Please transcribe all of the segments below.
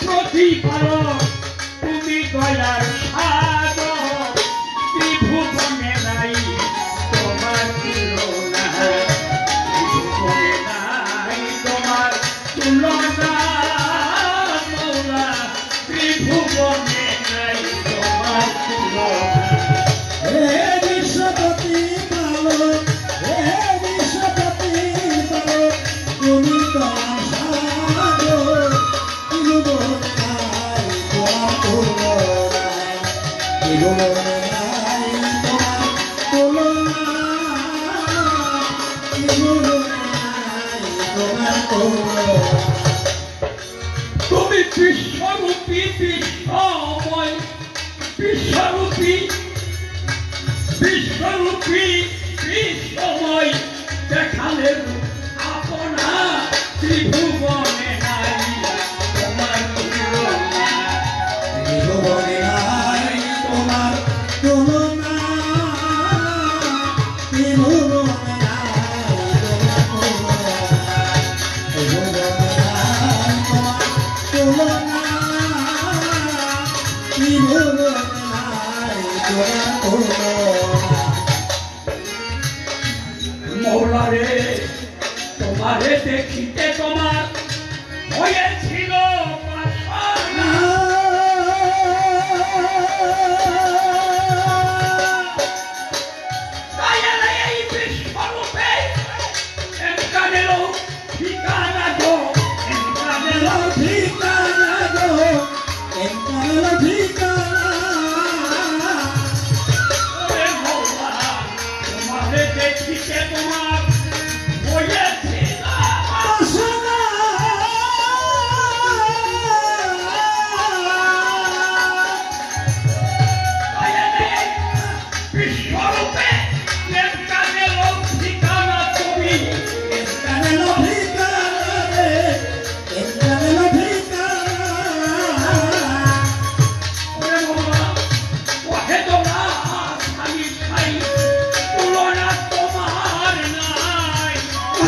প্রতিপালক তুমি দয়ার সাগর ত্রিভুবনে নাই তোমার তুলনা ত্রিভুবনে নাই তোমার তুলনা মৌলা ত্রিভুবনে নাই তোমার তুলনা হে বিশ্বপতি পালক হে বিশ্বপতি পালক তুমি দয়ার সাগর ত্রিভুবনে নাই তোমার তুলনা ত্রিভুবনে নাই তোমার তুলনা ত্রিভুবনে নাই তোমার তুলনা তুমি বিশ্বরূপী বিশ্বময় বিশ্বরূপী বিশ্বরূপী বিশ্বময় দেখালে আপনা ত্রিভুবনে নাই তোমার তুলনা ত্রিভুবনে নাই তোমার তুলনা ত্রিভুবনে নাই তোমার তুলনা ত্রিভুবনে নাই তোমার তুলনা ত্রিভুবনে নাই তোমার তুলনা মৌলা রে তোমারে দেখিতে তোমার হয়েছিল বাসনা তাই এই বিশ্বরূপে একানেরও ঠিকানা গো একানেরও ঠিকানা গো একালো ঠিকানা ওরে মৌলা তোমারে দেখিতে তোমার হয়েছিল বাসনা তাই এই বিশ্বরূপে একানেরও ঠিকানা তুমি একালো ঠিকানা রে একালো ঠিকানা ওরে মৌলা ওহে তোমার আমি খাই তুলনা তোমার নাই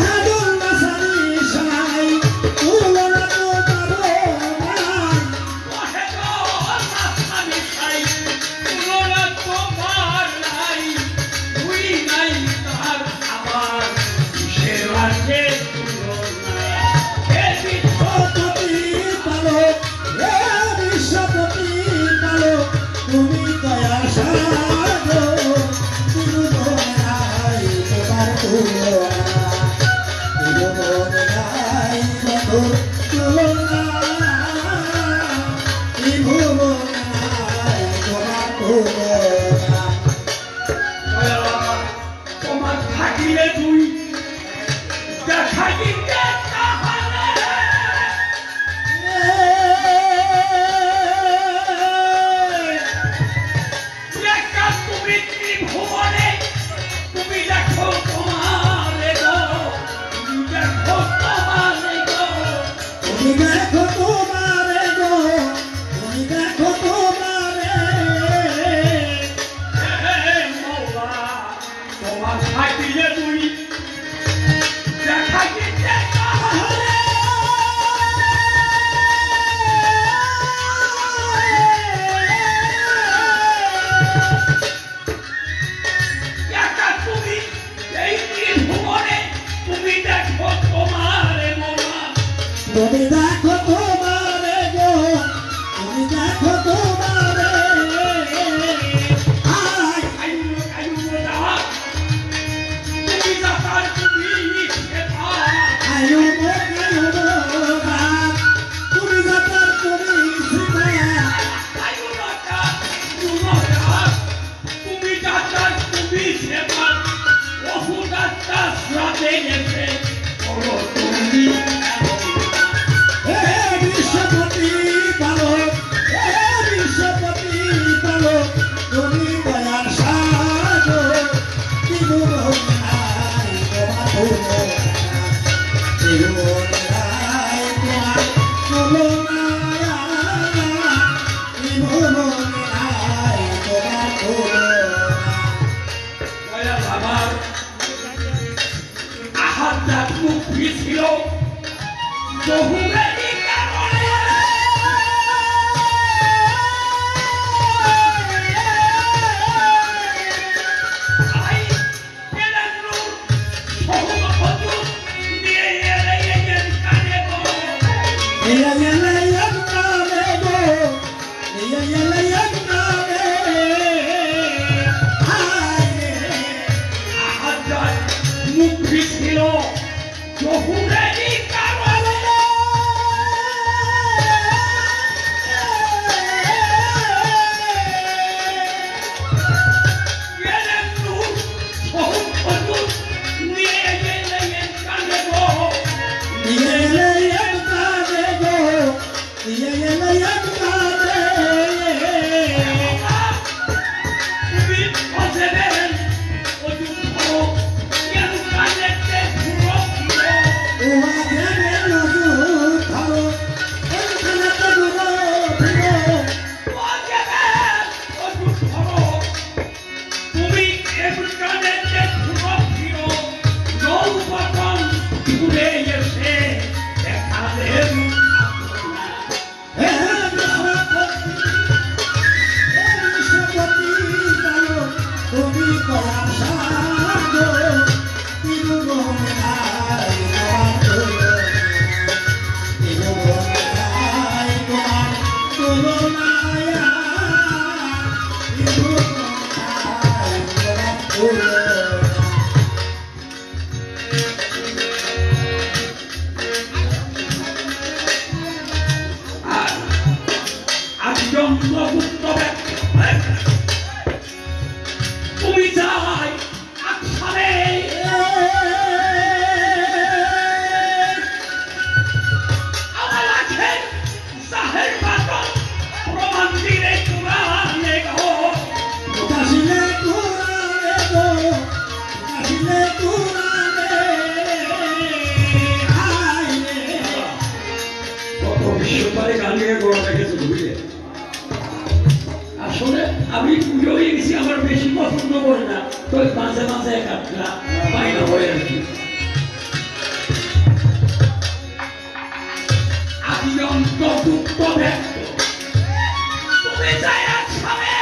আদুল্লা সারি সাই তুলনা তোমার নাই ওহে তোমার আমি খাই তুলনা তোমার নাই তুই নাই তার আমার কিসের আছে তুলনা হে বিশ্বপতি পালক হে বিশ্বপতি পালক তুমি দয়ার সাগর ত্রিভুবনে নাই তোমার তুলনা ত্রিভুবনে নাই তোমার তুলনা ত্রিভুবনে নাই তোমার তুলনা তোমার থাকিলে তুই দেখা দিতে তাহলে একা তুমি ত্রিভুবনে তুমি দেখো তোমারে গো তুমি দেখো তোমারে গো তুমি দেখো তোমারে গো তুমি দেখো তোমারে হে মৌলা তোমার থাকিলে তুই দেখা দিতে তাহলে একা তুমি এই ত্রিভুবনে তুমি দেখো তোমারে মৌলা তুমি দেখো তোমারে গো তুমি দেখো তোমারে আয় আইনো আইনো দাও তুমি যাতার তুমি সেটা আয়ো মোরা তুমি যাতার তুমি সিধা আইনো দাও তুমি যাতার তুমি সেটা বহু যাত্রা সাথে গেছে বলো তুমি হে বিশ্বপতি পালক হে বিশ্বপতি পালক তুমি দয়ার সাগর ত্রিভুবনে নাই তোমার তুলনা ত্রিভুবনে নাই তোমার তুলনা ত্রিভুবনে নাই তোমার তুলনা দয়াল আমার আহাত মুক্তি ছিল বহু কারণে মুক্তি ছিল জহুরেরই কারণে আসলে আমি পুজো হয়ে গেছি আমার বেশি পছন্দ করে না তো মাঝে মাঝে এক আধটা বাইরে হয়ে আর কি আমি অন্তর্ভুক্ত ব্যক্ত তুমি যাই আসবে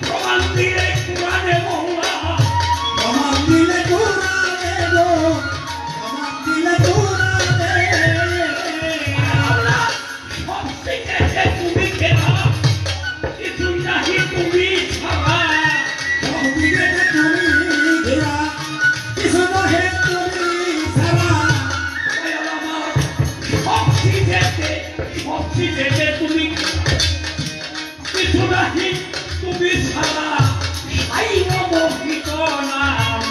প্রমাণ দিলে কোরআনে মহল্লা তুমি ছাড়া সাইব মোহিত নাম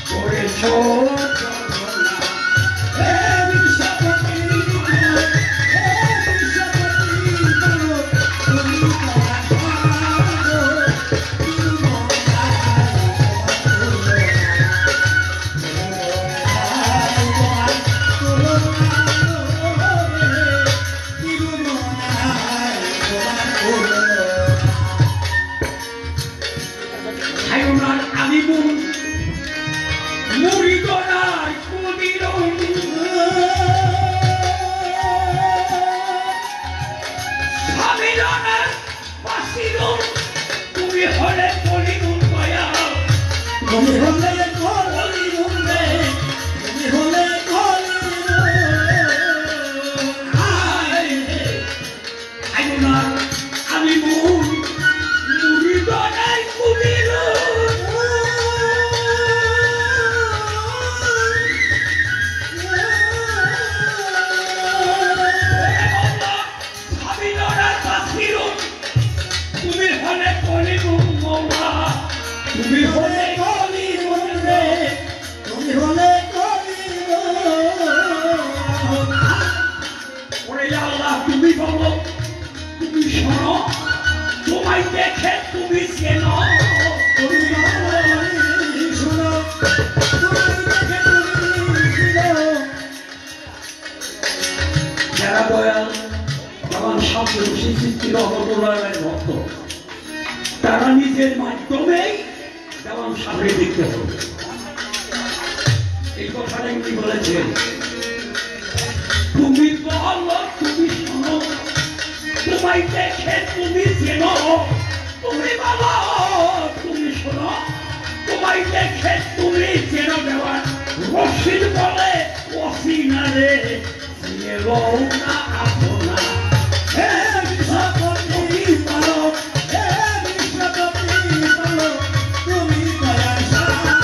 করেছ তারা নিজের মাধ্যমেই যেমন সামনে দেখতে হবে এই কথাটা কি বলেছেন তুমি বলো তুমি শোনো তোমায় দেখে তুমি চেনো তুমি বলো, তুমি শোনো, তোমায় দেখে তুমি যেন দেওয়ার রশিদ বলে অসিনারে না আপনা। হে বিশ্বপতি পালক, হে বিশ্বপতি পালক, তুমি দয়ার সাগর।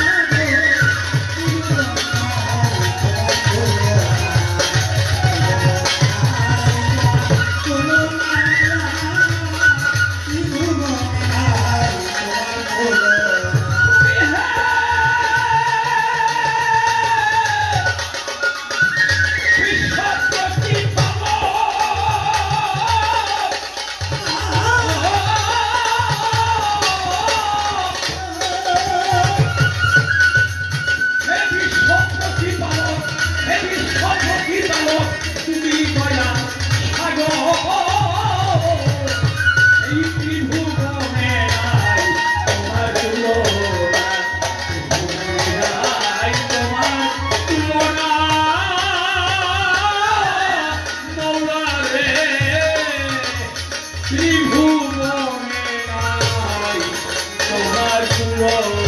ত্রিভুবনে নাই তোমার তুলনা।